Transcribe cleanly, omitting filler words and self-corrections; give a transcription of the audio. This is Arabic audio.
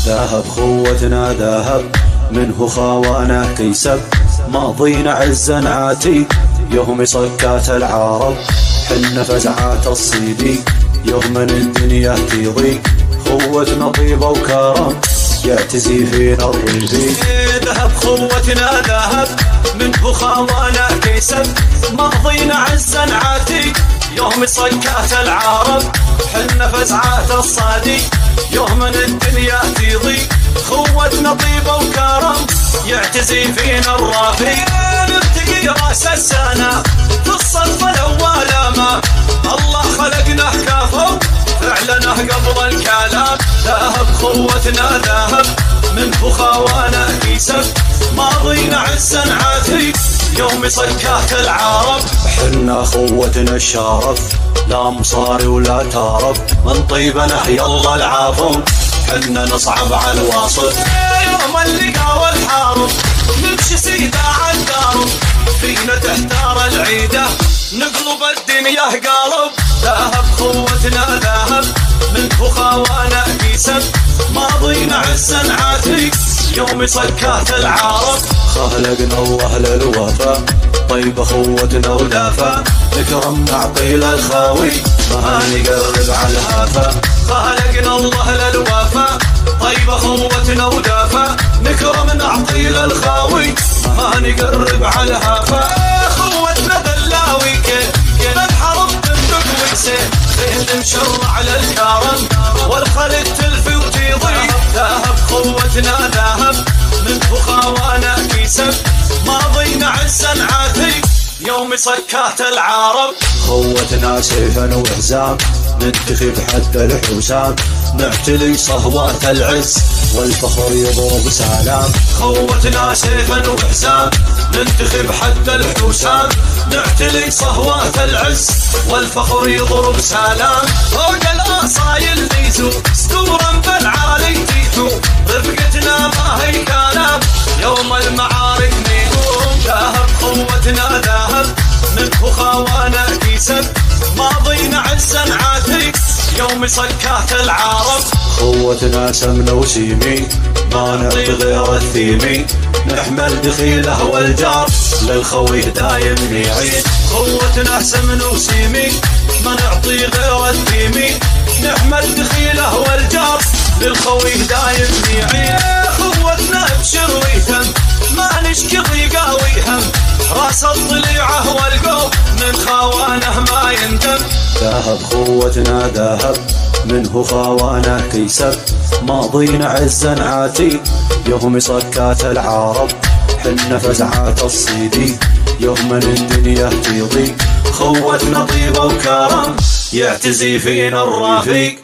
ذهب خوتنا ذهب منه خوانا كيسب، ماضينا عزا عاتي يوم صكات العرب، حنا فزعات الصيدي يوم الدنيا تضيق، خوتنا طيبة وكرم يعتزي فينا الريفي. ذهب خوتنا ذهب منه خوانا كيسب، ماضينا عزا عاتي يوم صكات العرب، حنا فزعات الصادي يوم الدنيا تضيق، خوتنا طيبة وكرم يعتزي فينا الرافي. نرتقي راس السنة في الصف الأول، ما الله خلقنا كافو فعلنا قبل الكلام. ذهب خوتنا ذهب منه خوانا كيسب، ماضينا عزا عاتي يوم صكات العرب، حنا خوتنا الشرف لا مصاري ولا تارب، من طيبة نحيا الله العافون حنا نصعب على الواصل. يوم اللقاء والحارب نمشي سيدة عالدارب، فينا تحتار العيدة نقلب الدنيا قالب. ذهب خوتنا ذهب منه خوانا كيسب، ماضينا عزا عاتي يوم صكات العرب، خلقنا الله للوفا طيب خوتنا ودافا، نكرم نعطي للخاوي ما نقرب على الهافا. خلقنا الله للوفا طيب خوتنا ودافا، نكرم نعطي للخاوي ما نقرب على الهافا. خوتنا ذلاوي كيف الحرب تندق ويسيف، فين مشرع للكرم والخلق تلفي وتضيق. ذهب خوتنا ذهب منه خوانا كيسب، ماضينا عزا عاتي يوم صكات العرب، خوتنا سيفا وحزام ننتخب حتى الحسام، نعتلي صهوات العز والفخر يضرب سلام. خوتنا سيفا وحزام ننتخب حتى الحسام، نعتلي صهوات العز والفخر يضرب سلام. فوق الأصايل ليزو ستورا بالعالي تيتو، رفقتنا ما هي كلام يوم المعارك نيقوم. ذهب خوتنا ذهب منه خوانا كيسب، ماضينا عزا عاتي يوم صكات العرب، خوتنا سمنة وسيمي ما نعطي غير الثيمي، نحمل دخيله والجار للخوي دايم نعيد. خوتنا سمن وسيمي ما نعطي غير الثيمي، نحمل دخيله والجار للخوي دايم نعيد. خوتنا ابشر ويتم ما نشكي ضيقه ويهم، راس الضليعه والقوم من خوانه ما يندم. ذهب خوتنا ذهب منه خوانا كيسب، ماضينا عزا عاتي يوم صكات العرب، حنا فزعات الصيدي يوم الدنيا تضيق، خوتنا طيبة وكرم يعتزي فينا الرفيق.